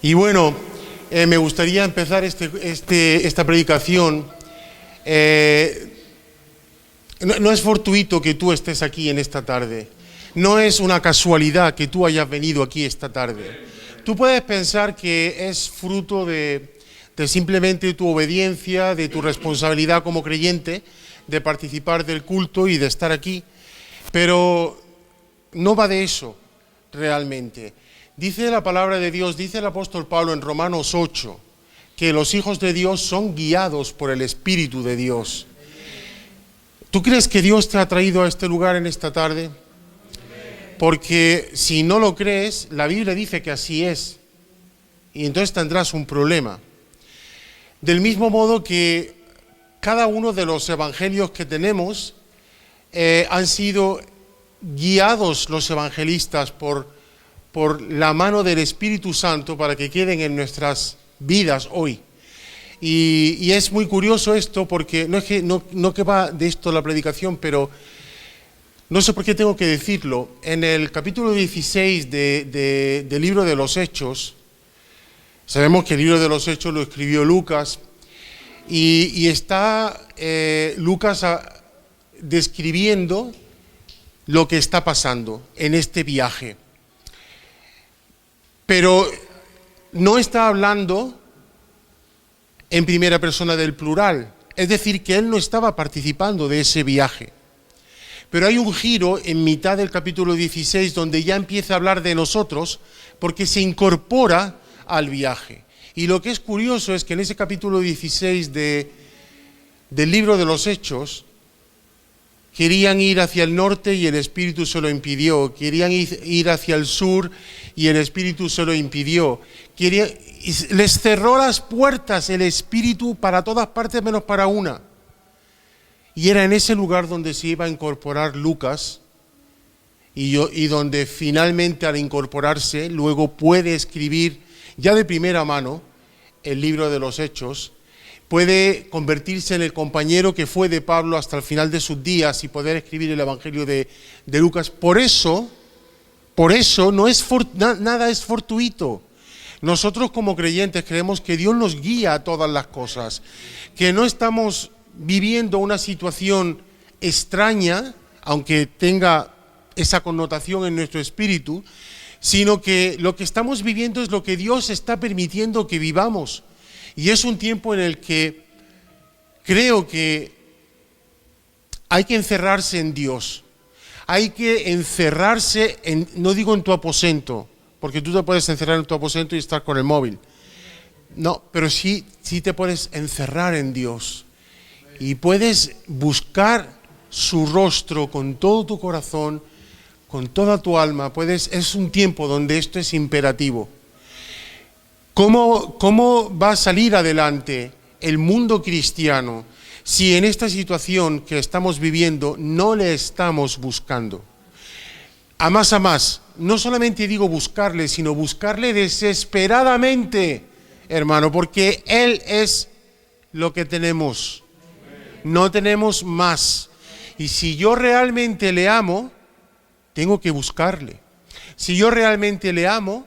Y bueno, me gustaría empezar esta predicación. No es fortuito que tú estés aquí en esta tarde. No es una casualidad que tú hayas venido aquí esta tarde. Tú puedes pensar que es fruto de simplemente tu obediencia, de tu responsabilidad como creyente, de participar del culto y de estar aquí, pero no va de eso realmente. Dice la palabra de Dios, dice el apóstol Pablo en Romanos 8, que los hijos de Dios son guiados por el Espíritu de Dios. ¿Tú crees que Dios te ha traído a este lugar en esta tarde? Porque si no lo crees, la Biblia dice que así es, y entonces tendrás un problema. Del mismo modo que cada uno de los evangelios que tenemos han sido guiados los evangelistas por la mano del Espíritu Santo para que queden en nuestras vidas hoy. Y es muy curioso esto porque no que va de esto la predicación, pero no sé por qué tengo que decirlo. En el capítulo 16 del libro de los Hechos, sabemos que el libro de los Hechos lo escribió Lucas, y está Lucas describiendo lo que está pasando en este viaje. Pero no está hablando en primera persona del plural, es decir, que él no estaba participando de ese viaje. Pero hay un giro en mitad del capítulo 16 donde ya empieza a hablar de nosotros porque se incorpora al viaje. Y lo que es curioso es que en ese capítulo 16 del libro de los Hechos, querían ir hacia el norte y el Espíritu se lo impidió. Querían ir hacia el sur y el Espíritu se lo impidió. Les cerró las puertas el Espíritu para todas partes menos para una. Y era en ese lugar donde se iba a incorporar Lucas y donde finalmente al incorporarse luego puede escribir ya de primera mano el libro de los Hechos. Puede convertirse en el compañero que fue de Pablo hasta el final de sus días y poder escribir el Evangelio de Lucas. Por eso no es nada es fortuito. Nosotros como creyentes creemos que Dios nos guía a todas las cosas, que no estamos viviendo una situación extraña, aunque tenga esa connotación en nuestro espíritu, sino que lo que estamos viviendo es lo que Dios está permitiendo que vivamos. Y es un tiempo en el que creo que hay que encerrarse en Dios. Hay que encerrarse, no digo en tu aposento, porque tú te puedes encerrar en tu aposento y estar con el móvil. No, pero sí te puedes encerrar en Dios. Y puedes buscar su rostro con todo tu corazón, con toda tu alma. Es un tiempo donde esto es imperativo. ¿Cómo va a salir adelante el mundo cristiano si en esta situación que estamos viviendo no le estamos buscando? A más, no solamente digo buscarle, sino buscarle desesperadamente, hermano, porque Él es lo que tenemos. No tenemos más. Y si yo realmente le amo, tengo que buscarle. Si yo realmente le amo,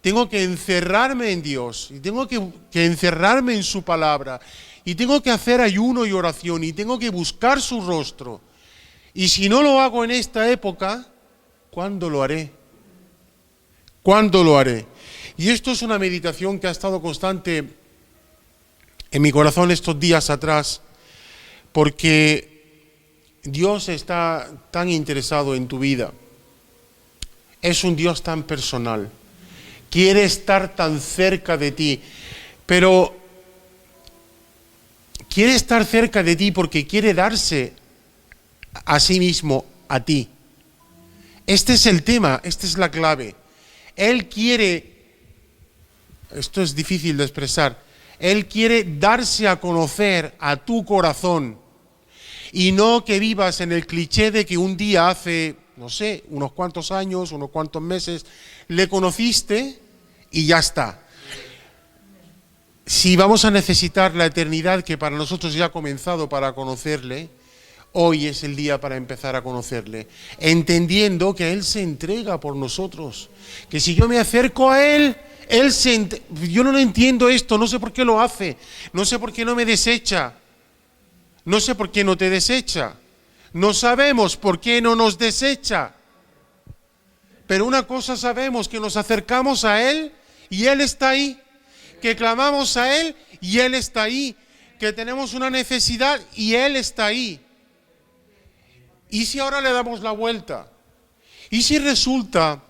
tengo que encerrarme en Dios, y tengo que encerrarme en su palabra, y tengo que hacer ayuno y oración, y tengo que buscar su rostro. Y si no lo hago en esta época, ¿cuándo lo haré? ¿Cuándo lo haré? Y esto es una meditación que ha estado constante en mi corazón estos días atrás, porque Dios está tan interesado en tu vida. Es un Dios tan personal. Quiere estar tan cerca de ti, pero quiere estar cerca de ti porque quiere darse a sí mismo a ti. Este es el tema, esta es la clave. Él quiere, esto es difícil de expresar, Él quiere darse a conocer a tu corazón y no que vivas en el cliché de que un día hace, no sé, unos cuantos años, unos cuantos meses, le conociste y ya está. Si vamos a necesitar la eternidad que para nosotros ya ha comenzado para conocerle, hoy es el día para empezar a conocerle, entendiendo que Él se entrega por nosotros, que si yo me acerco a Él, Yo no lo entiendo esto, no sé por qué lo hace, no sé por qué no me desecha, no sé por qué no te desecha, no sabemos por qué no nos desecha. Pero una cosa sabemos, que nos acercamos a Él y Él está ahí, que clamamos a Él y Él está ahí, que tenemos una necesidad y Él está ahí. ¿Y si ahora le damos la vuelta? ¿Y si resulta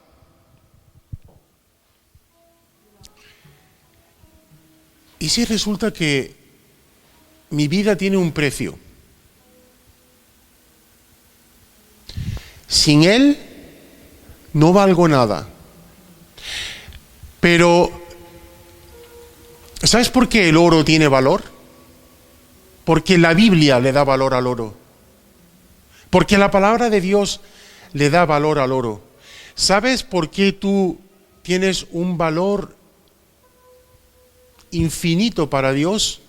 que mi vida tiene un precio? Sin Él no valgo nada. Pero, ¿sabes por qué el oro tiene valor? Porque la Biblia le da valor al oro. Porque la palabra de Dios le da valor al oro. ¿Sabes por qué tú tienes un valor infinito para Dios?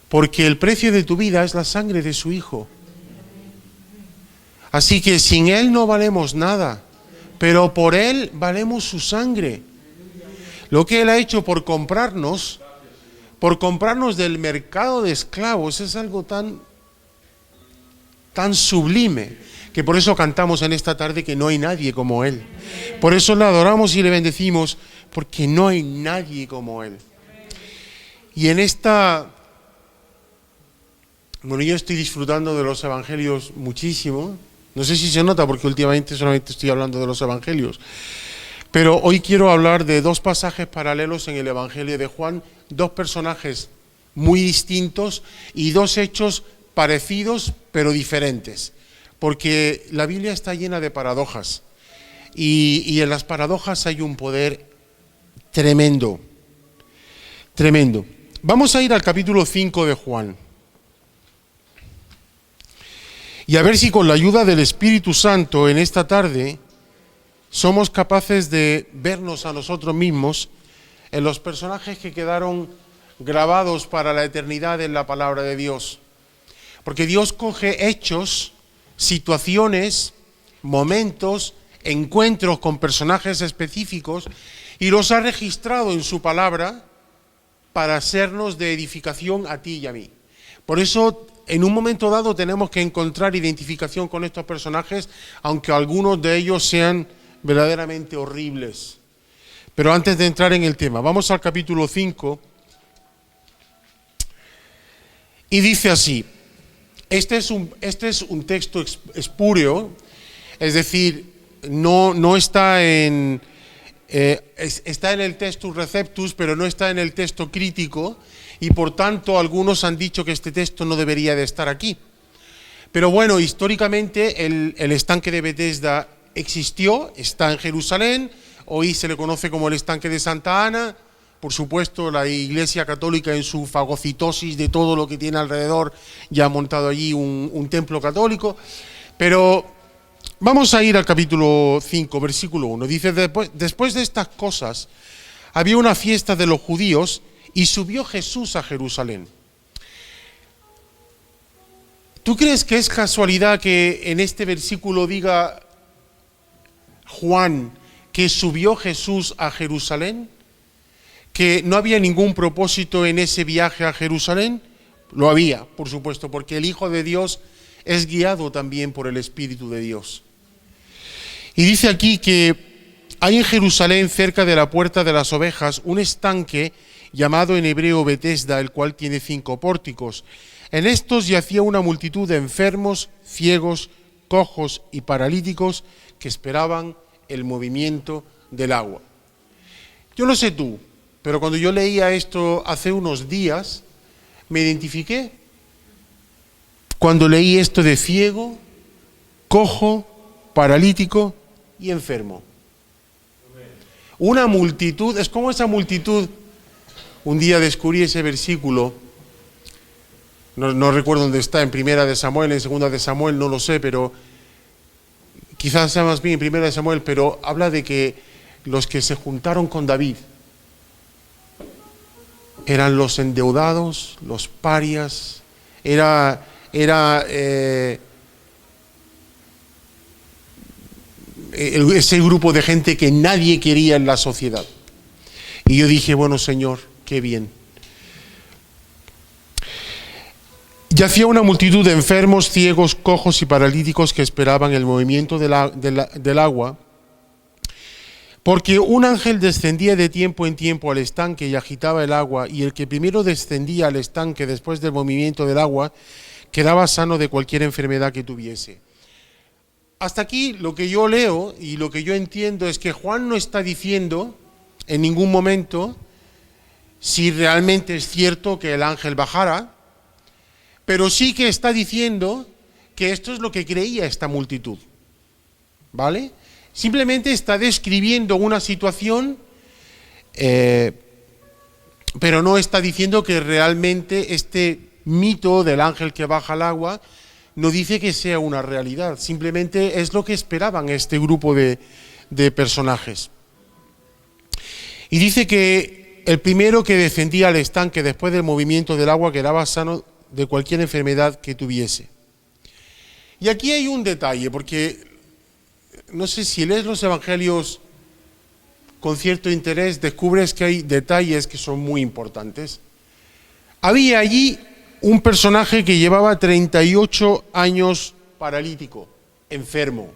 Porque el precio de tu vida es la sangre de su Hijo. Así que sin Él no valemos nada, pero por Él valemos su sangre. Lo que Él ha hecho por comprarnos del mercado de esclavos, es algo tan sublime, que por eso cantamos en esta tarde que no hay nadie como Él. Por eso le adoramos y le bendecimos, porque no hay nadie como Él. Y yo estoy disfrutando de los evangelios muchísimo. No sé si se nota, porque últimamente solamente estoy hablando de los evangelios. Pero hoy quiero hablar de dos pasajes paralelos en el Evangelio de Juan, dos personajes muy distintos y dos hechos parecidos pero diferentes. Porque la Biblia está llena de paradojas y en las paradojas hay un poder tremendo, tremendo. Vamos a ir al capítulo 5 de Juan. Y a ver si con la ayuda del Espíritu Santo en esta tarde somos capaces de vernos a nosotros mismos en los personajes que quedaron grabados para la eternidad en la palabra de Dios. Porque Dios coge hechos, situaciones, momentos, encuentros con personajes específicos y los ha registrado en su palabra para sernos de edificación a ti y a mí. Por eso, en un momento dado tenemos que encontrar identificación con estos personajes, aunque algunos de ellos sean verdaderamente horribles. Pero antes de entrar en el tema, vamos al capítulo 5 y dice así. Este es un texto espúreo, es decir, no está está en el Textus Receptus, pero no está en el texto crítico, y por tanto algunos han dicho que este texto no debería de estar aquí. Pero bueno, históricamente el estanque de Betesda existió, está en Jerusalén, hoy se le conoce como el estanque de Santa Ana. Por supuesto, la Iglesia Católica, en su fagocitosis de todo lo que tiene alrededor, ya ha montado allí un templo católico. Pero vamos a ir al capítulo 5, versículo 1. Dice, después de estas cosas, había una fiesta de los judíos y subió Jesús a Jerusalén. ¿Tú crees que es casualidad que en este versículo diga Juan que subió Jesús a Jerusalén? ¿Que no había ningún propósito en ese viaje a Jerusalén? Lo había, por supuesto, porque el Hijo de Dios es guiado también por el Espíritu de Dios. Y dice aquí que hay en Jerusalén, cerca de la Puerta de las Ovejas, un estanque llamado en hebreo Betesda, el cual tiene 5 pórticos. En estos yacía una multitud de enfermos, ciegos, cojos y paralíticos que esperaban el movimiento del agua. Yo no sé tú, pero cuando yo leía esto hace unos días, me identifiqué. Cuando leí esto de ciego, cojo, paralítico y enfermo. Una multitud, es como esa multitud. Un día descubrí ese versículo, no recuerdo dónde está, en Primera de Samuel, en Segunda de Samuel, no lo sé, pero quizás sea más bien en Primera de Samuel, pero habla de que los que se juntaron con David eran los endeudados, los parias, ese grupo de gente que nadie quería en la sociedad. Y yo dije, bueno, Señor, qué bien. Yacía una multitud de enfermos, ciegos, cojos y paralíticos que esperaban el movimiento del agua, porque un ángel descendía de tiempo en tiempo al estanque y agitaba el agua, y el que primero descendía al estanque después del movimiento del agua quedaba sano de cualquier enfermedad que tuviese. Hasta aquí lo que yo leo y lo que yo entiendo es que Juan no está diciendo en ningún momento si realmente es cierto que el ángel bajara, pero sí que está diciendo que esto es lo que creía esta multitud, ¿vale? Simplemente está describiendo una situación, pero no está diciendo que realmente este mito del ángel que baja al agua no dice que sea una realidad, simplemente es lo que esperaban este grupo de personajes. Y dice que el primero que descendía al estanque después del movimiento del agua quedaba sano de cualquier enfermedad que tuviese. Y aquí hay un detalle, porque no sé si lees los evangelios con cierto interés, descubres que hay detalles que son muy importantes. Había allí un personaje que llevaba 38 años paralítico, enfermo.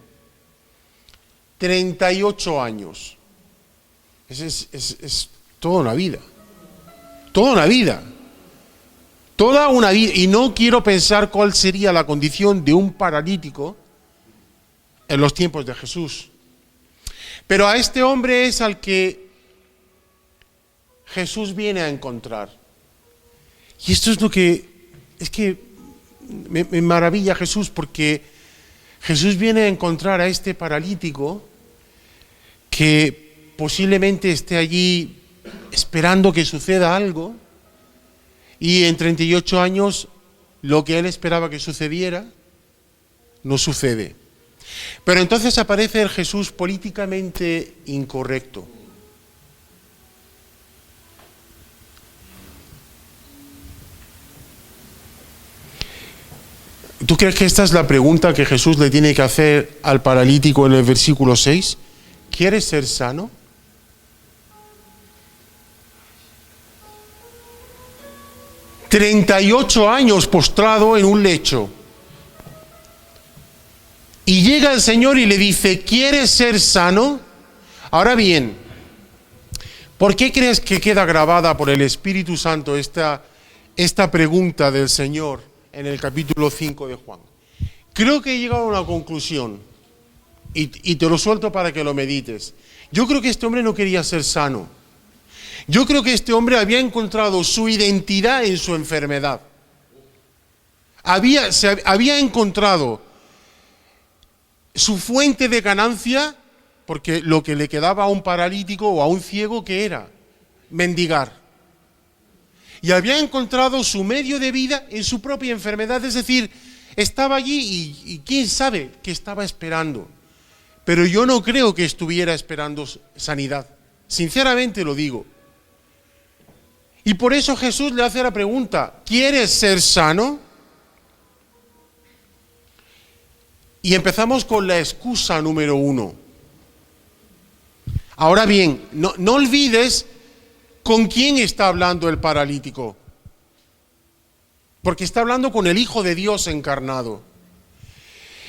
38 años. Es toda una vida. Toda una vida. Toda una vida. Y no quiero pensar cuál sería la condición de un paralítico en los tiempos de Jesús. Pero a este hombre es al que Jesús viene a encontrar. Y esto es lo que, es que me maravilla Jesús, porque Jesús viene a encontrar a este paralítico que posiblemente esté allí esperando que suceda algo, y en 38 años lo que él esperaba que sucediera no sucede. Pero entonces aparece el Jesús políticamente incorrecto. ¿Tú crees que esta es la pregunta que Jesús le tiene que hacer al paralítico en el versículo 6? ¿Quieres ser sano? «38 años postrado en un lecho». Y llega el Señor y le dice, ¿quieres ser sano? Ahora bien, ¿por qué crees que queda grabada por el Espíritu Santo esta pregunta del Señor en el capítulo 5 de Juan? Creo que he llegado a una conclusión y te lo suelto para que lo medites. Yo creo que este hombre no quería ser sano. Yo creo que este hombre había encontrado su identidad en su enfermedad. Había encontrado su fuente de ganancia, porque lo que le quedaba a un paralítico o a un ciego, ¿qué era? Mendigar. Y había encontrado su medio de vida en su propia enfermedad, es decir, estaba allí y quién sabe qué estaba esperando. Pero yo no creo que estuviera esperando sanidad, sinceramente lo digo. Y por eso Jesús le hace la pregunta, ¿quieres ser sano? Y empezamos con la excusa número 1. Ahora bien, no olvides con quién está hablando el paralítico. Porque está hablando con el Hijo de Dios encarnado.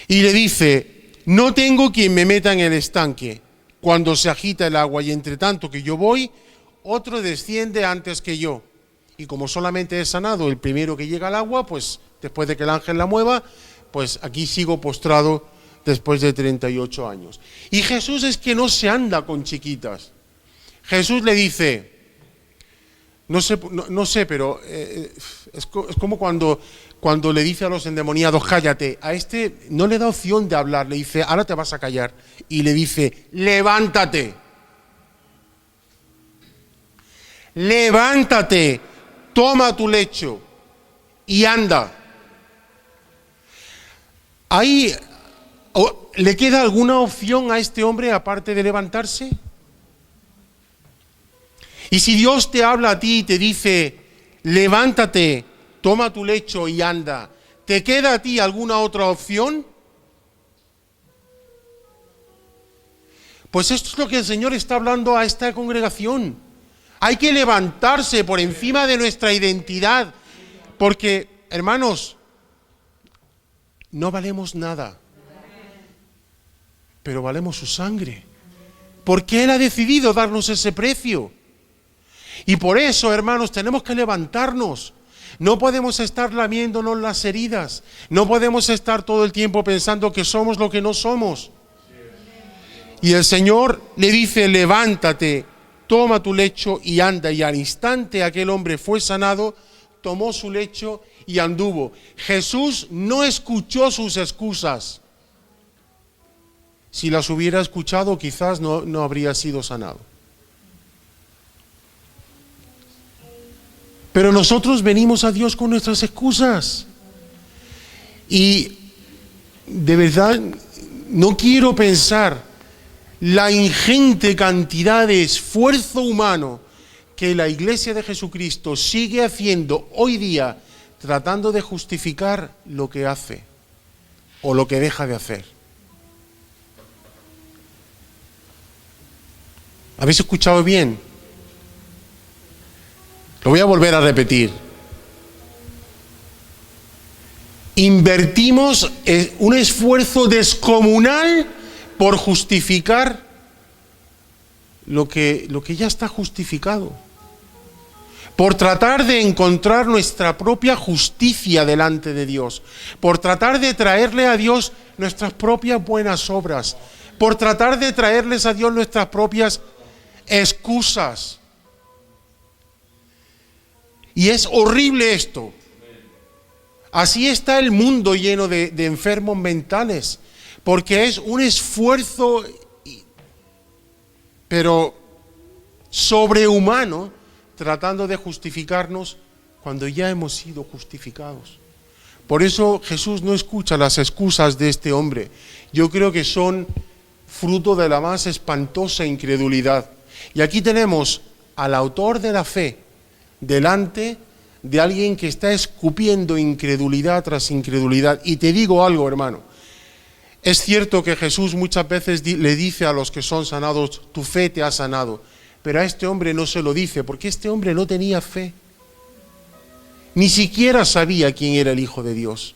Y le dice, no tengo quien me meta en el estanque cuando se agita el agua, y entre tanto que yo voy, otro desciende antes que yo. Y como solamente he sanado el primero que llega al agua, pues después de que el ángel la mueva, pues aquí sigo postrado después de 38 años. Y Jesús es que no se anda con chiquitas. Jesús le dice, no sé, pero es como cuando le dice a los endemoniados, cállate. A este no le da opción de hablar, le dice, ahora te vas a callar. Y le dice, levántate. Levántate, toma tu lecho y anda. Ahí, ¿le queda alguna opción a este hombre aparte de levantarse? Y si Dios te habla a ti y te dice, levántate, toma tu lecho y anda, ¿te queda a ti alguna otra opción? Pues esto es lo que el Señor está hablando a esta congregación. Hay que levantarse por encima de nuestra identidad, porque, hermanos, no valemos nada, pero valemos su sangre, porque Él ha decidido darnos ese precio. Y por eso, hermanos, tenemos que levantarnos. No podemos estar lamiéndonos las heridas, no podemos estar todo el tiempo pensando que somos lo que no somos. Y el Señor le dice: levántate, toma tu lecho y anda. Y al instante aquel hombre fue sanado, tomó su lecho y anduvo. Jesús no escuchó sus excusas. Si las hubiera escuchado, quizás no habría sido sanado. Pero nosotros venimos a Dios con nuestras excusas. Y de verdad no quiero pensar la ingente cantidad de esfuerzo humano que la Iglesia de Jesucristo sigue haciendo hoy día, tratando de justificar lo que hace o lo que deja de hacer. ¿Habéis escuchado bien? Lo voy a volver a repetir. Invertimos un esfuerzo descomunal por justificar lo que ya está justificado. Por tratar de encontrar nuestra propia justicia delante de Dios. Por tratar de traerle a Dios nuestras propias buenas obras. Por tratar de traerles a Dios nuestras propias excusas. Y es horrible esto. Así está el mundo lleno de enfermos mentales, porque es un esfuerzo, pero sobrehumano, tratando de justificarnos cuando ya hemos sido justificados. Por eso Jesús no escucha las excusas de este hombre. Yo creo que son fruto de la más espantosa incredulidad. Y aquí tenemos al autor de la fe delante de alguien que está escupiendo incredulidad tras incredulidad. Y te digo algo, hermano, es cierto que Jesús muchas veces le dice a los que son sanados: tu fe te ha sanado, pero a este hombre no se lo dice, porque este hombre no tenía fe, ni siquiera sabía quién era el Hijo de Dios.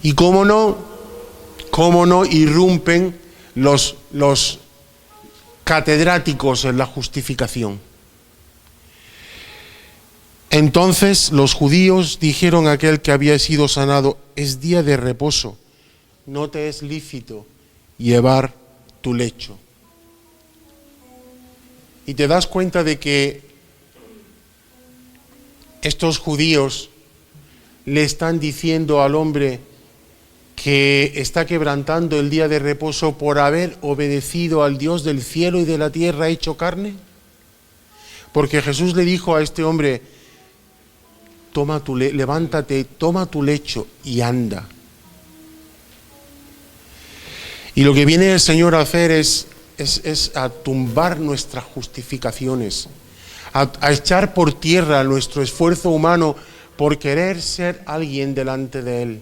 Y cómo no irrumpen los catedráticos en la justificación. Entonces los judíos dijeron a aquel que había sido sanado: es día de reposo, no te es lícito llevar tu lecho. Y te das cuenta de que estos judíos le están diciendo al hombre que está quebrantando el día de reposo por haber obedecido al Dios del cielo y de la tierra hecho carne. Porque Jesús le dijo a este hombre: levántate, toma tu lecho y anda. Y lo que viene el Señor a hacer es a tumbar nuestras justificaciones, a echar por tierra nuestro esfuerzo humano por querer ser alguien delante de Él.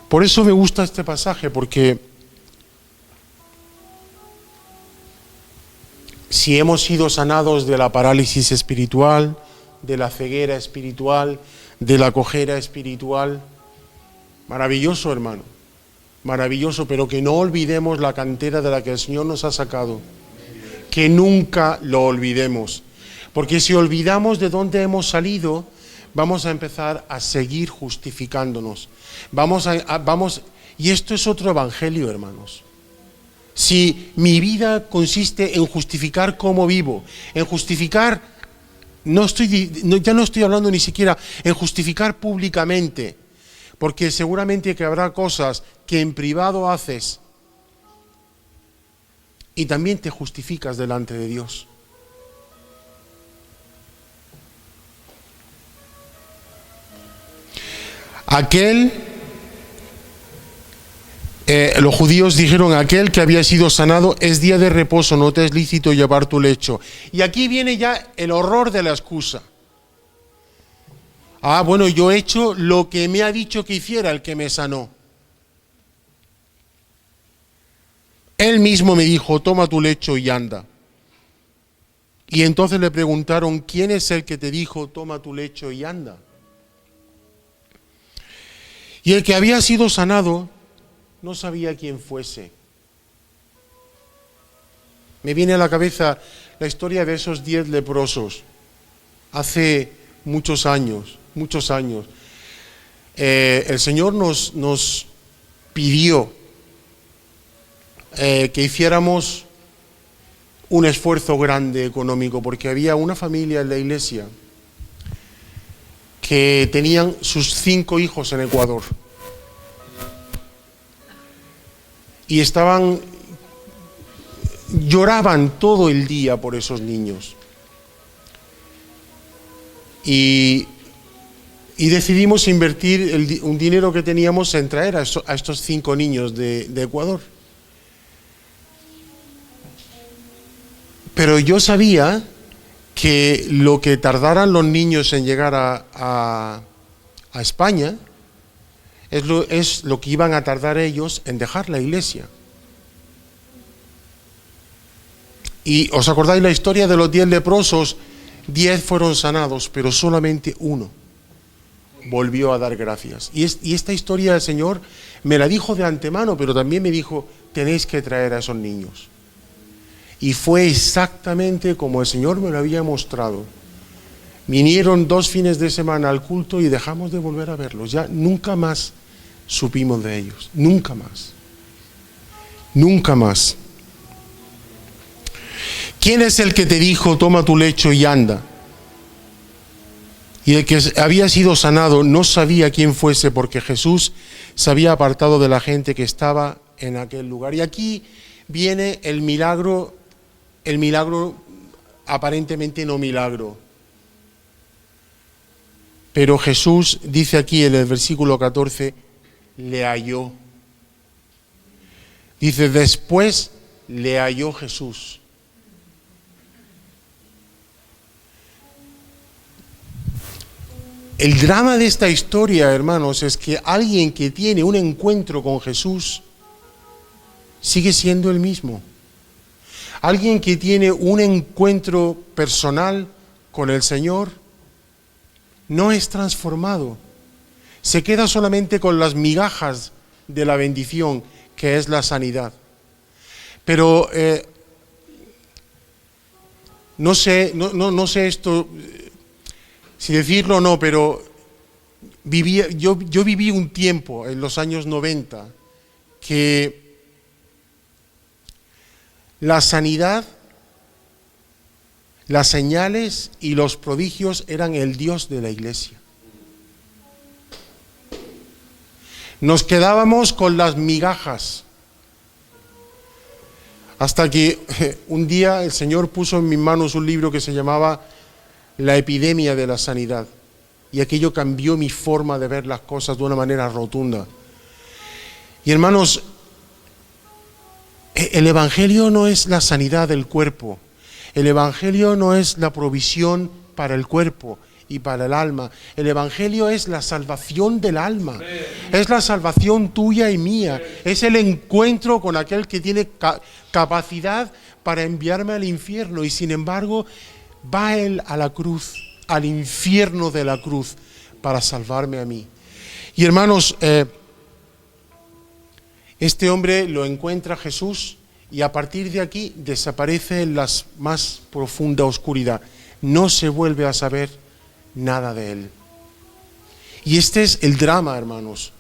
Por eso me gusta este pasaje, porque si hemos sido sanados de la parálisis espiritual, de la ceguera espiritual, de la cojera espiritual, maravilloso, hermano, maravilloso, pero que no olvidemos la cantera de la que el Señor nos ha sacado, que nunca lo olvidemos, porque si olvidamos de dónde hemos salido, vamos a empezar a seguir justificándonos. Y esto es otro evangelio, hermanos. Si mi vida consiste en justificar cómo vivo, en justificar, ya no estoy hablando ni siquiera en justificar públicamente, porque seguramente que habrá cosas que en privado haces y también te justificas delante de Dios. Los judíos dijeron: aquel que había sido sanado, es día de reposo, no te es lícito llevar tu lecho. Y aquí viene ya el horror de la excusa. Bueno, yo he hecho lo que me ha dicho que hiciera el que me sanó. Él mismo me dijo, toma tu lecho y anda. Y entonces le preguntaron, ¿quién es el que te dijo, toma tu lecho y anda? Y el que había sido sanado no sabía quién fuese. Me viene a la cabeza la historia de esos 10 leprosos. Hace muchos años. El Señor nos pidió que hiciéramos un esfuerzo grande económico, porque había una familia en la iglesia que tenían sus 5 hijos en Ecuador y lloraban todo el día por esos niños, y decidimos invertir un dinero que teníamos en traer a estos 5 niños de Ecuador. Pero yo sabía que lo que tardaran los niños en llegar a España es lo que iban a tardar ellos en dejar la iglesia. Y ¿os acordáis la historia de los 10 leprosos? 10 fueron sanados, pero solamente uno volvió a dar gracias. Y esta historia el Señor me la dijo de antemano, pero también me dijo, tenéis que traer a esos niños. Y fue exactamente como el Señor me lo había mostrado. Vinieron 2 fines de semana al culto y dejamos de volver a verlos. Ya nunca más supimos de ellos. Nunca más. Nunca más. ¿Quién es el que te dijo, toma tu lecho y anda? Y el que había sido sanado no sabía quién fuese, porque Jesús se había apartado de la gente que estaba en aquel lugar. Y aquí viene el milagro aparentemente no milagro. Pero Jesús dice aquí en el versículo 14, le halló. Dice, después le halló Jesús. El drama de esta historia, hermanos, es que alguien que tiene un encuentro con Jesús sigue siendo el mismo. Alguien que tiene un encuentro personal con el Señor no es transformado. Se queda solamente con las migajas de la bendición, que es la sanidad. Pero no sé esto, si decirlo o no, pero yo viví un tiempo en los años 90 que la sanidad, las señales y los prodigios eran el Dios de la iglesia. Nos quedábamos con las migajas, hasta que un día el Señor puso en mis manos un libro que se llamaba La epidemia de la sanidad, y aquello cambió mi forma de ver las cosas de una manera rotunda. Y hermanos, el Evangelio no es la sanidad del cuerpo, el Evangelio no es la provisión para el cuerpo y para el alma, el Evangelio es la salvación del alma, es la salvación tuya y mía, es el encuentro con aquel que tiene capacidad para enviarme al infierno, y sin embargo va Él a la cruz, al infierno de la cruz, para salvarme a mí. Y hermanos, este hombre lo encuentra Jesús y a partir de aquí desaparece en la más profunda oscuridad. No se vuelve a saber nada de él. Y este es el drama, hermanos.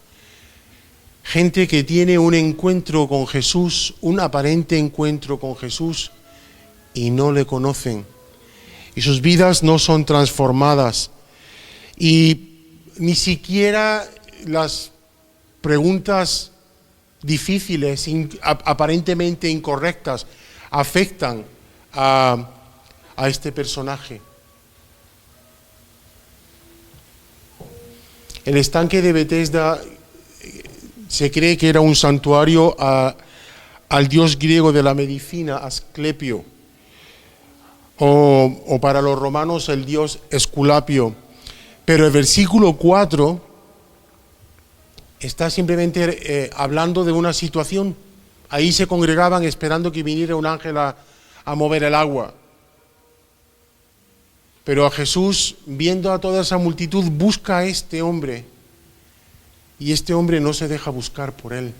Gente que tiene un encuentro con Jesús, un aparente encuentro con Jesús, y no le conocen. Y sus vidas no son transformadas. Y ni siquiera las preguntas difíciles, aparentemente incorrectas, afectan a este personaje. El estanque de Betesda se cree que era un santuario al dios griego de la medicina, Asclepio, o para los romanos el dios Esculapio. Pero el versículo 4 está simplemente hablando de una situación. Ahí se congregaban esperando que viniera un ángel a mover el agua. Pero a Jesús, viendo a toda esa multitud, busca a este hombre. Y este hombre no se deja buscar por él.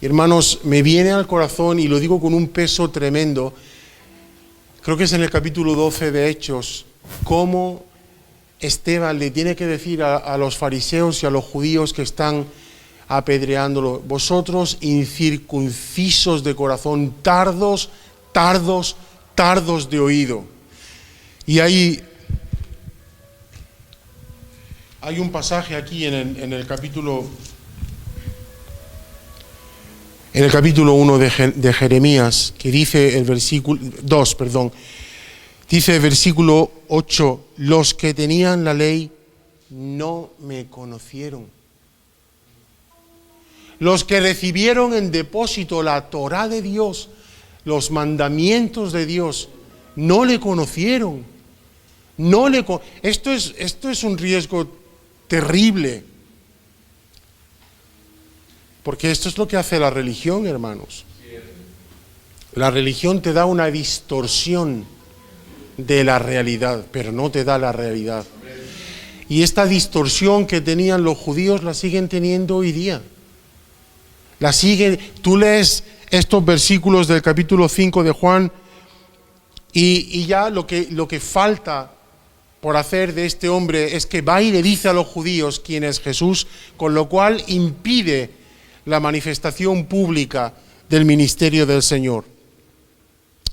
Hermanos, me viene al corazón, y lo digo con un peso tremendo, creo que es en el capítulo 12 de Hechos, cómo Esteban le tiene que decir a los fariseos y a los judíos que están apedreándolo: vosotros incircuncisos de corazón, tardos de oído. Y hay un pasaje aquí en el capítulo 1 de Jeremías, que dice el versículo 2, dice el versículo 8: los que tenían la ley no me conocieron. Los que recibieron en depósito la Torá de Dios, los mandamientos de Dios, no le conocieron. Esto es un riesgo terrible. Porque esto es lo que hace la religión, hermanos. La religión te da una distorsión de la realidad, pero no te da la realidad. Y esta distorsión que tenían los judíos la siguen teniendo hoy día. Tú lees estos versículos del capítulo 5 de Juan y ya lo que falta por hacer de este hombre es que va y le dice a los judíos quién es Jesús, con lo cual impide la manifestación pública del ministerio del Señor.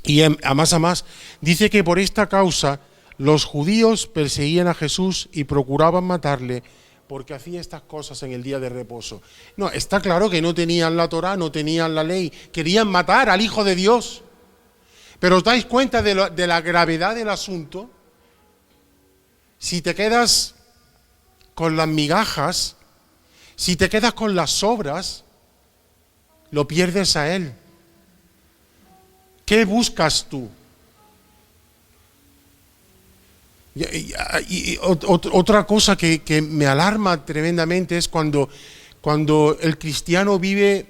Y a más, dice que por esta causa los judíos perseguían a Jesús y procuraban matarle porque hacía estas cosas en el día de reposo. No, está claro que no tenían la Torá, no tenían la ley, querían matar al Hijo de Dios. Pero ¿os dais cuenta de la gravedad del asunto? Si te quedas con las migajas, si te quedas con las sobras, lo pierdes a Él. ¿Qué buscas tú? Y otra cosa que me alarma tremendamente es cuando el cristiano vive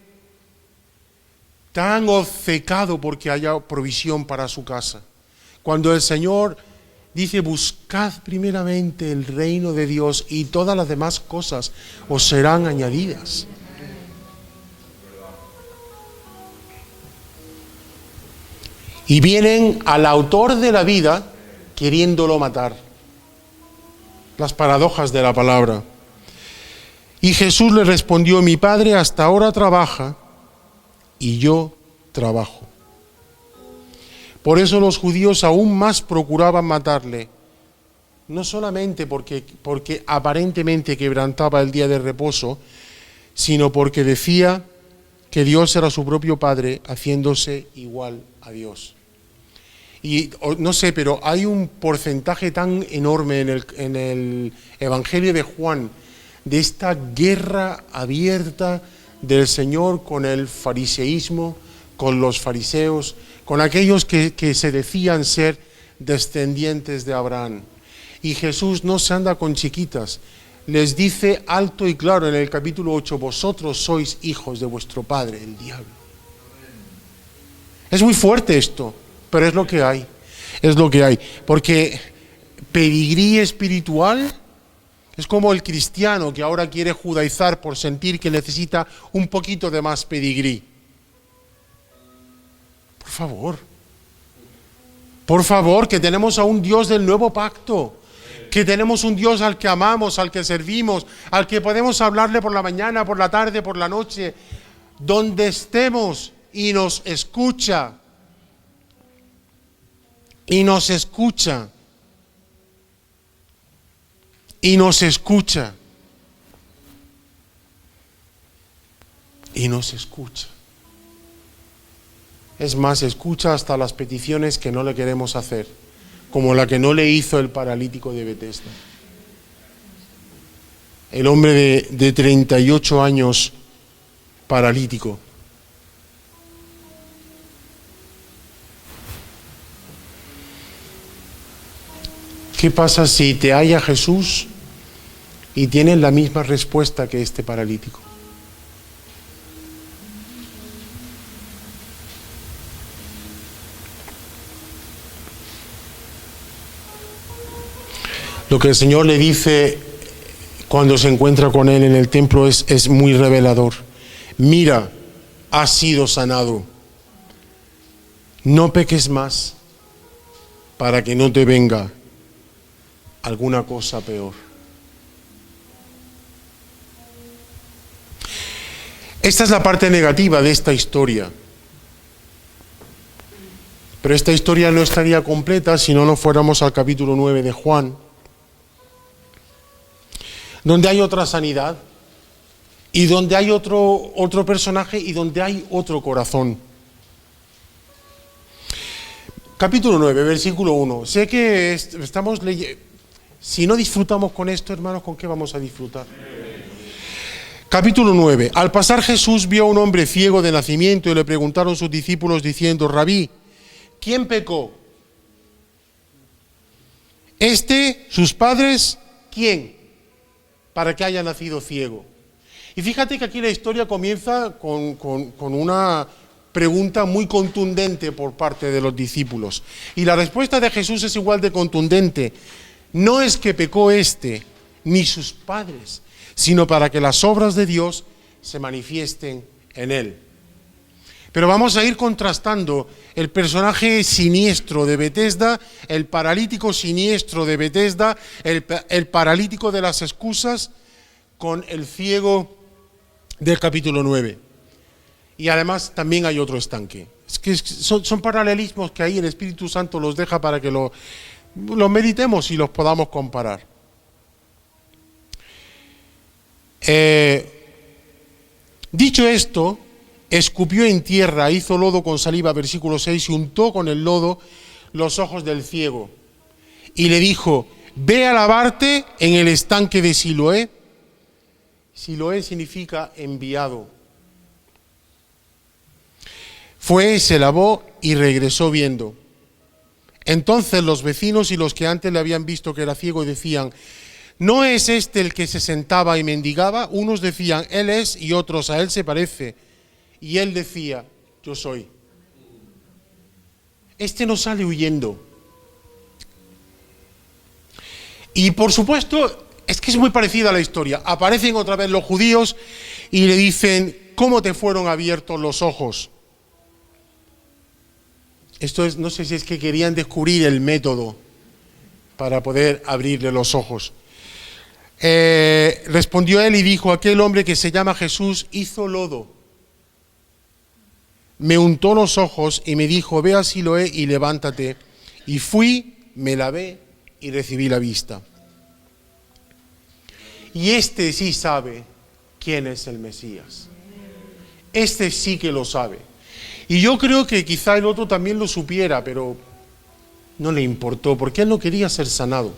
tan obcecado porque haya provisión para su casa. Cuando el Señor dice: buscad primeramente el reino de Dios y todas las demás cosas os serán añadidas. Y vienen al autor de la vida queriéndolo matar. Las paradojas de la palabra. Y Jesús le respondió: mi Padre hasta ahora trabaja y yo trabajo. Por eso los judíos aún más procuraban matarle, no solamente porque aparentemente quebrantaba el día de reposo, sino porque decía que Dios era su propio Padre, haciéndose igual a Dios. Y no sé, pero hay un porcentaje tan enorme en el Evangelio de Juan de esta guerra abierta del Señor con el fariseísmo, con los fariseos, con aquellos que se decían ser descendientes de Abraham. Y Jesús no se anda con chiquitas, les dice alto y claro en el capítulo 8: vosotros sois hijos de vuestro padre, el diablo. Es muy fuerte esto, pero es lo que hay, porque pedigrí espiritual es como el cristiano que ahora quiere judaizar por sentir que necesita un poquito de más pedigrí. Por favor, que tenemos a un Dios del nuevo pacto, que tenemos un Dios al que amamos, al que servimos, al que podemos hablarle por la mañana, por la tarde, por la noche, donde estemos, y nos escucha. Y nos escucha. Y nos escucha. Y nos escucha. Es más, escucha hasta las peticiones que no le queremos hacer, como la que no le hizo el paralítico de Betesda. El hombre de 38 años paralítico. ¿Qué pasa si te halla Jesús y tienes la misma respuesta que este paralítico? Lo que el Señor le dice cuando se encuentra con él en el templo es muy revelador. Mira, has sido sanado. No peques más para que no te venga alguna cosa peor. Esta es la parte negativa de esta historia. Pero esta historia no estaría completa si no nos fuéramos al capítulo 9 de Juan, donde hay otra sanidad y donde hay otro personaje y donde hay otro corazón. Capítulo 9, versículo 1. Sé que estamos leyendo. Si no disfrutamos con esto, hermanos, ¿con qué vamos a disfrutar? Capítulo 9. Al pasar Jesús vio a un hombre ciego de nacimiento y le preguntaron sus discípulos diciendo: Rabí, ¿quién pecó? ¿Sus padres? ¿Quién? Para que haya nacido ciego. Y fíjate que aquí la historia comienza con una pregunta muy contundente por parte de los discípulos. Y la respuesta de Jesús es igual de contundente. No es que pecó ni sus padres, sino para que las obras de Dios se manifiesten en él. Pero vamos a ir contrastando el personaje siniestro de Betesda, el paralítico siniestro de Betesda, el paralítico de las excusas, con el ciego del capítulo 9. Y además también hay otro estanque. Es que son paralelismos que ahí el Espíritu Santo los deja para que lo meditemos y los podamos comparar. Dicho esto, escupió en tierra, hizo lodo con saliva, versículo 6, y untó con el lodo los ojos del ciego. Y le dijo: ve a lavarte en el estanque de Siloé. Siloé significa enviado. Fue, se lavó y regresó viendo. Entonces los vecinos y los que antes le habían visto que era ciego decían: ¿no es este el que se sentaba y mendigaba? Unos decían: él es, y otros: a él se parece. Y él decía: yo soy. Este no sale huyendo. Y por supuesto, es que es muy parecida a la historia. Aparecen otra vez los judíos y le dicen: ¿cómo te fueron abiertos los ojos? Esto es, no sé si es que querían descubrir el método para poder abrirle los ojos. Respondió él y dijo: aquel hombre que se llama Jesús hizo lodo, me untó los ojos y me dijo: ve a Siloé y levántate. Y fui, me lavé y recibí la vista. Y este sí sabe quién es el Mesías. Este sí que lo sabe. Y yo creo que quizá el otro también lo supiera, pero no le importó, porque él no quería ser sanado.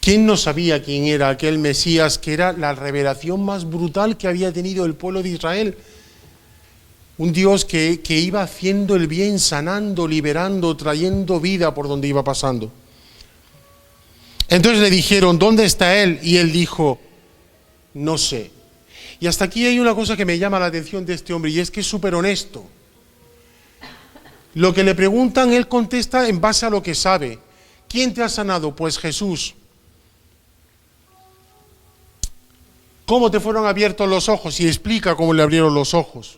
¿Quién no sabía quién era aquel Mesías, que era la revelación más brutal que había tenido el pueblo de Israel? Un Dios que iba haciendo el bien, sanando, liberando, trayendo vida por donde iba pasando. Entonces le dijeron: ¿dónde está él? Y él dijo: no sé. Y hasta aquí hay una cosa que me llama la atención de este hombre, y es que es súper honesto. Lo que le preguntan, él contesta en base a lo que sabe. ¿Quién te ha sanado? Pues Jesús. ¿Cómo te fueron abiertos los ojos? Y explica cómo le abrieron los ojos.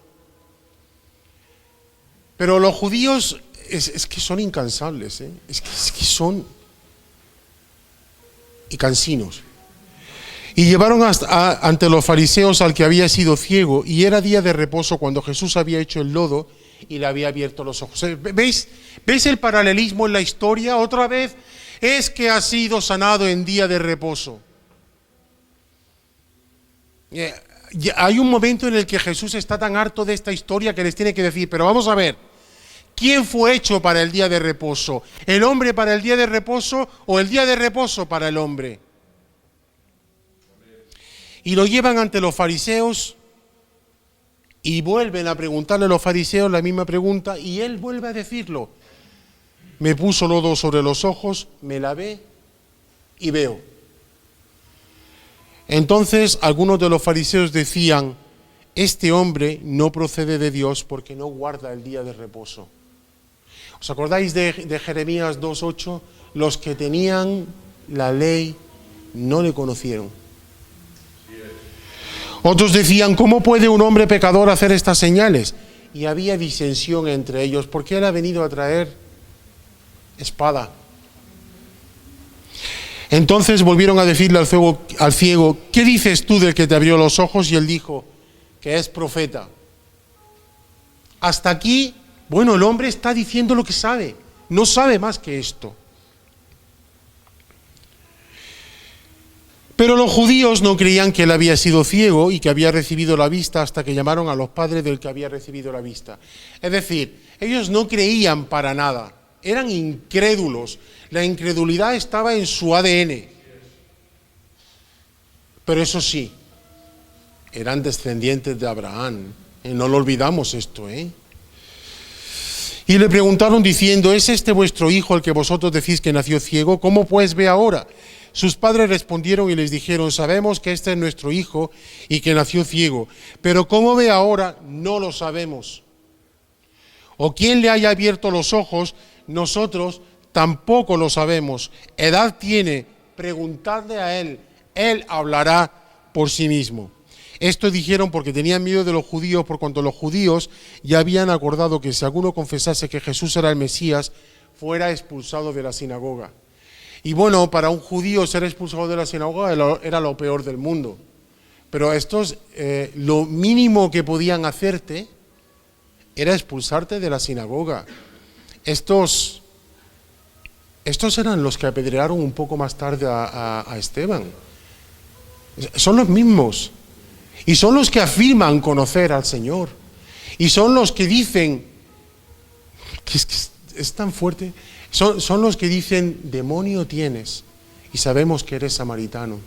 Pero los judíos es que son incansables, es que son y cansinos. Y llevaron ante los fariseos al que había sido ciego, y era día de reposo cuando Jesús había hecho el lodo y le había abierto los ojos. ¿Veis el paralelismo en la historia? Otra vez es que ha sido sanado en día de reposo. Hay un momento en el que Jesús está tan harto de esta historia que les tiene que decir: pero vamos a ver, ¿quién fue hecho para el día de reposo? ¿El hombre para el día de reposo o el día de reposo para el hombre? Y lo llevan ante los fariseos y vuelven a preguntarle a los fariseos la misma pregunta, y él vuelve a decirlo: me puso lodo sobre los ojos, me lavé y veo. Entonces algunos de los fariseos decían, este hombre no procede de Dios porque no guarda el día de reposo. ¿Os acordáis de Jeremías 2:8? Los que tenían la ley no le conocieron. Otros decían, ¿cómo puede un hombre pecador hacer estas señales? Y había disensión entre ellos, porque él ha venido a traer espada. Entonces volvieron a decirle al ciego, ¿qué dices tú del que te abrió los ojos? Y él dijo, que es profeta. Hasta aquí, bueno, el hombre está diciendo lo que sabe, no sabe más que esto. Pero los judíos no creían que él había sido ciego y que había recibido la vista hasta que llamaron a los padres del que había recibido la vista. Es decir, ellos no creían para nada, eran incrédulos. La incredulidad estaba en su ADN. Pero eso sí, eran descendientes de Abraham. No lo olvidamos esto, ¿eh? Y le preguntaron diciendo, ¿es este vuestro hijo el que vosotros decís que nació ciego? ¿Cómo pues ve ahora? Sus padres respondieron y les dijeron, sabemos que este es nuestro hijo y que nació ciego, pero cómo ve ahora no lo sabemos. O quién le haya abierto los ojos, nosotros tampoco lo sabemos. Edad tiene, preguntadle a él hablará por sí mismo. Esto dijeron porque tenían miedo de los judíos, por cuanto los judíos ya habían acordado que si alguno confesase que Jesús era el Mesías, fuera expulsado de la sinagoga. Y bueno, para un judío ser expulsado de la sinagoga era lo peor del mundo. Pero estos, lo mínimo que podían hacerte era expulsarte de la sinagoga. Estos eran los que apedrearon un poco más tarde a Esteban. Son los mismos. Y son los que afirman conocer al Señor. Y son los que dicen, que es tan fuerte, son los que dicen, demonio tienes, y sabemos que eres samaritano.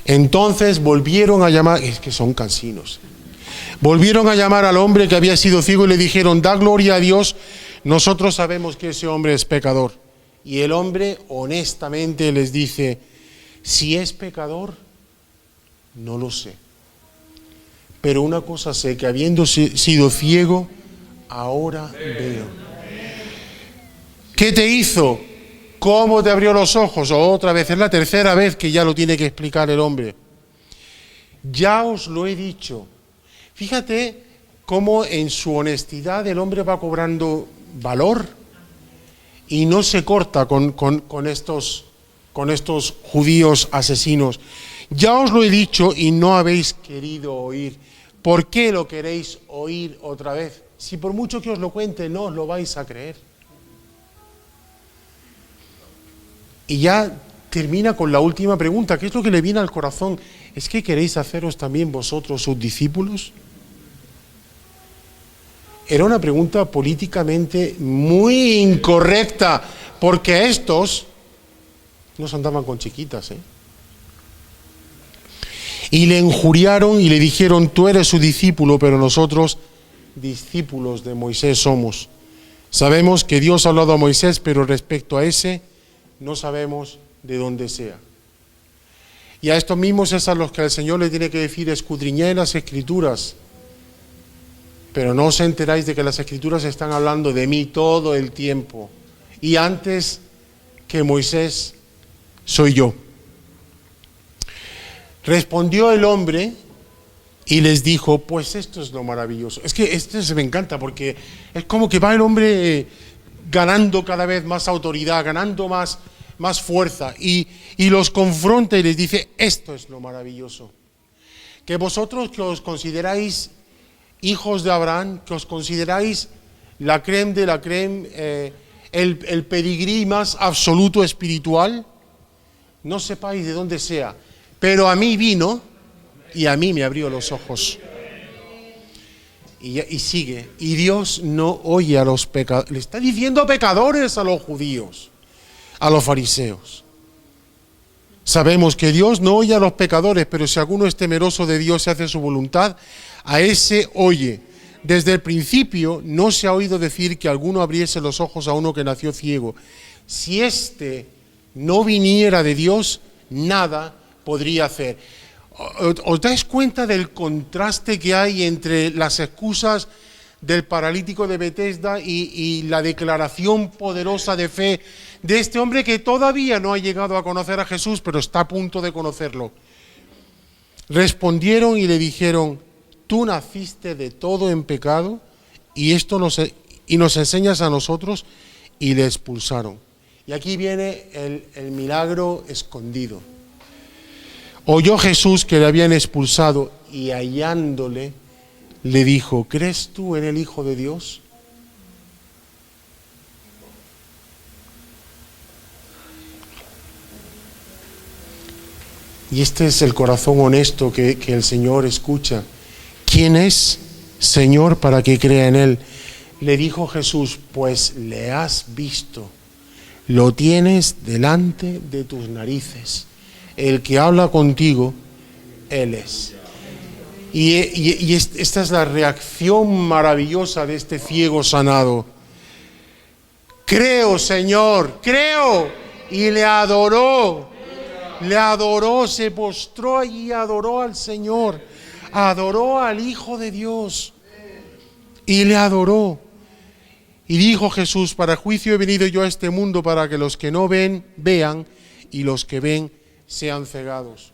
Entonces volvieron a llamar, es que son cansinos, volvieron a llamar al hombre que había sido ciego y le dijeron, da gloria a Dios, nosotros sabemos que ese hombre es pecador. Y el hombre honestamente les dice, si es pecador, no lo sé. Pero una cosa sé, que habiendo sido ciego, ahora veo. ¿Qué te hizo? ¿Cómo te abrió los ojos? Otra vez, es la tercera vez que ya lo tiene que explicar el hombre. Ya os lo he dicho. Fíjate cómo en su honestidad el hombre va cobrando valor y no se corta con estos judíos asesinos. Ya os lo he dicho y no habéis querido oír. ¿Por qué lo queréis oír otra vez? Si por mucho que os lo cuente, no os lo vais a creer. Y ya termina con la última pregunta. ¿Qué es lo que le viene al corazón? ¿Es que queréis haceros también vosotros sus discípulos? Era una pregunta políticamente muy incorrecta, porque estos no se andaban con chiquitas, ¿eh? Y le injuriaron y le dijeron, tú eres su discípulo, pero nosotros discípulos de Moisés somos. Sabemos que Dios ha hablado a Moisés, pero respecto a ese, no sabemos de dónde sea. Y a estos mismos es a los que el Señor le tiene que decir, escudriñad las Escrituras, pero no os enteráis de que las Escrituras están hablando de mí todo el tiempo. Y antes que Moisés, soy yo. Respondió el hombre y les dijo, pues esto es lo maravilloso. Es que este se me encanta porque es como que va el hombre ganando cada vez más autoridad, ganando más fuerza y los confronta y les dice, esto es lo maravilloso. Que vosotros que os consideráis hijos de Abraham, que os consideráis la crème de la crème, el pedigrí más absoluto espiritual, no sepáis de dónde sea, pero a mí vino y a mí me abrió los ojos. Y sigue, y Dios no oye a los pecadores, le está diciendo pecadores a los judíos, a los fariseos. Sabemos que Dios no oye a los pecadores, pero si alguno es temeroso de Dios y hace su voluntad, a ese oye. Desde el principio no se ha oído decir que alguno abriese los ojos a uno que nació ciego. Si éste no viniera de Dios, nada podría hacer. ¿Os dais cuenta del contraste que hay entre las excusas del paralítico de Betesda y la declaración poderosa de fe de este hombre que todavía no ha llegado a conocer a Jesús, pero está a punto de conocerlo? Respondieron y le dijeron: tú naciste de todo en pecado y nos enseñas a nosotros, y le expulsaron. Y aquí viene el milagro escondido. Oyó Jesús que le habían expulsado y hallándole le dijo: ¿crees tú en el Hijo de Dios? Y este es el corazón honesto que el Señor escucha. ¿Quién es, Señor, para que crea en Él? Le dijo Jesús: pues le has visto, lo tienes delante de tus narices. El que habla contigo, Él es. Y esta es la reacción maravillosa de este ciego sanado. Creo, Señor, creo. Y le adoró, se postró allí y adoró al Señor, adoró al Hijo de Dios y le adoró. Y dijo Jesús: para juicio he venido yo a este mundo, para que los que no ven, vean, y los que ven, sean cegados.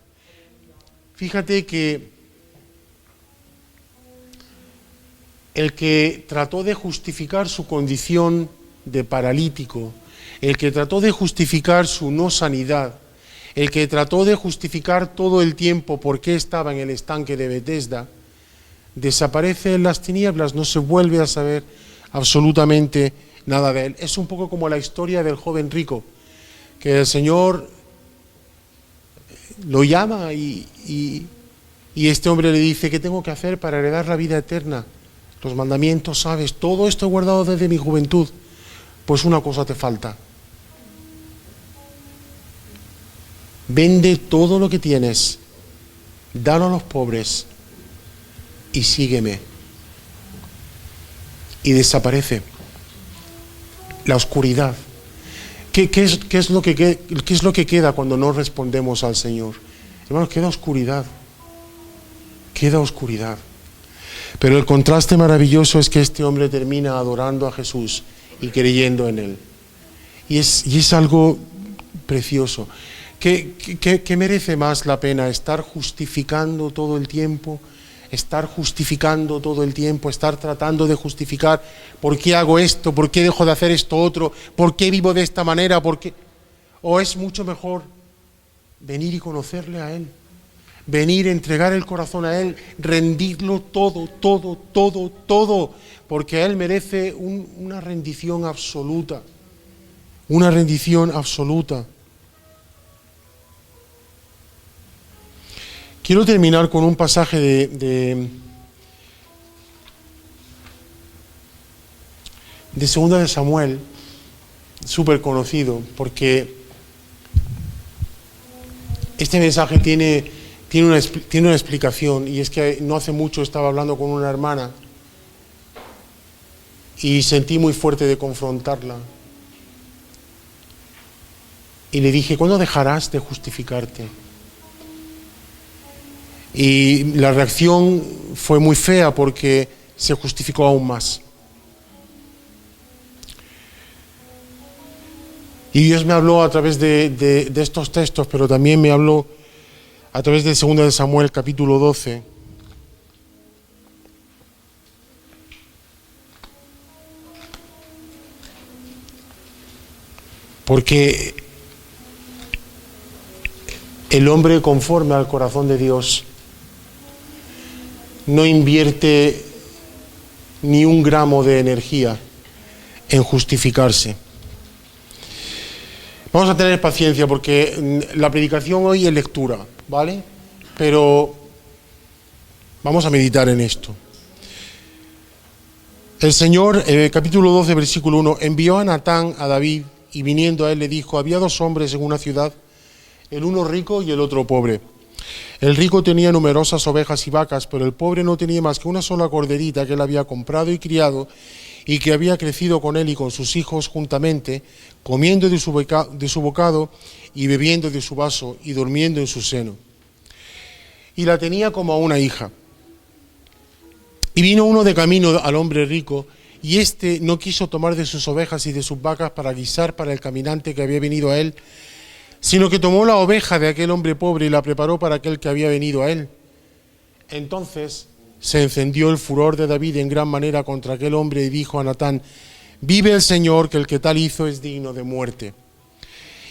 Fíjate que el que trató de justificar su condición de paralítico, el que trató de justificar su no sanidad, el que trató de justificar todo el tiempo por qué estaba en el estanque de Betesda, desaparece en las tinieblas, no se vuelve a saber absolutamente nada de él. Es un poco como la historia del joven rico, que el Señor lo llama y este hombre le dice: ¿qué tengo que hacer para heredar la vida eterna? Los mandamientos, sabes, todo esto he guardado desde mi juventud. Pues una cosa te falta. Vende todo lo que tienes, dalo a los pobres y sígueme. Y desaparece la oscuridad. ¿Qué es lo que queda cuando no respondemos al Señor? Hermanos, queda oscuridad. Queda oscuridad. Pero el contraste maravilloso es que este hombre termina adorando a Jesús y creyendo en Él. Y es algo precioso. ¿Qué merece más la pena? ¿Estar justificando todo el tiempo? ¿Estar justificando todo el tiempo? ¿Estar tratando de justificar por qué hago esto? ¿Por qué dejo de hacer esto otro? ¿Por qué vivo de esta manera? ¿Por qué? ¿O es mucho mejor venir y conocerle a Él? Venir, entregar el corazón a Él, rendirlo todo, porque Él merece una rendición absoluta. Una rendición absoluta. Quiero terminar con un pasaje de 2 de Samuel, súper conocido, porque este mensaje tiene una explicación, y es que no hace mucho estaba hablando con una hermana y sentí muy fuerte de confrontarla. Y le dije: ¿cuándo dejarás de justificarte? Y la reacción fue muy fea porque se justificó aún más. Y Dios me habló a través de estos textos, pero también me habló a través de 2 de Samuel, capítulo 12. Porque el hombre conforme al corazón de Dios no invierte ni un gramo de energía en justificarse. Vamos a tener paciencia porque la predicación hoy es lectura, ¿vale? Pero vamos a meditar en esto. El Señor, capítulo 12, versículo 1, envió a Natán a David, y viniendo a él le dijo: había 2 hombres en una ciudad, el uno rico y el otro pobre. El rico tenía numerosas ovejas y vacas, pero el pobre no tenía más que una sola corderita que él había comprado y criado, y que había crecido con él y con sus hijos juntamente, comiendo de su bocado y bebiendo de su vaso y durmiendo en su seno. Y la tenía como a una hija. Y vino uno de camino al hombre rico, y éste no quiso tomar de sus ovejas y de sus vacas para guisar para el caminante que había venido a él, sino que tomó la oveja de aquel hombre pobre y la preparó para aquel que había venido a él. Entonces se encendió el furor de David en gran manera contra aquel hombre y dijo a Natán: vive el Señor, que el que tal hizo es digno de muerte,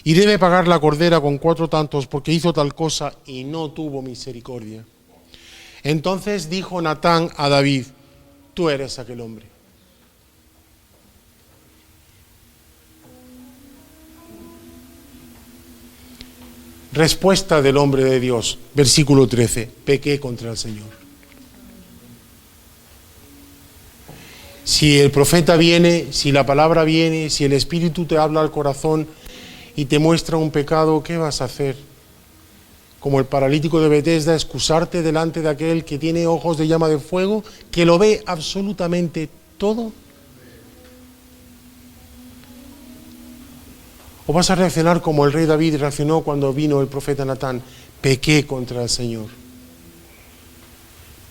y debe pagar la cordera con 4 tantos, porque hizo tal cosa y no tuvo misericordia. Entonces dijo Natán a David: tú eres aquel hombre. Respuesta del hombre de Dios, versículo 13: pequé contra el Señor. Si el profeta viene, si la palabra viene, si el Espíritu te habla al corazón y te muestra un pecado, ¿qué vas a hacer? Como el paralítico de Betesda, excusarte delante de aquel que tiene ojos de llama de fuego, que lo ve absolutamente todo. ¿O vas a reaccionar como el rey David reaccionó cuando vino el profeta Natán? Pequé contra el Señor.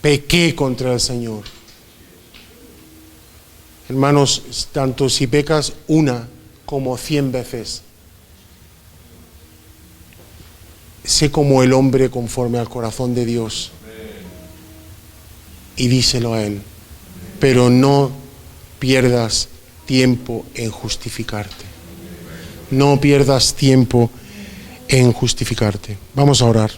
Pequé contra el Señor. Hermanos, tanto si pecas 1 como 100 veces, sé como el hombre conforme al corazón de Dios y díselo a Él, pero no pierdas tiempo en justificarte. No pierdas tiempo en justificarte. Vamos a orar.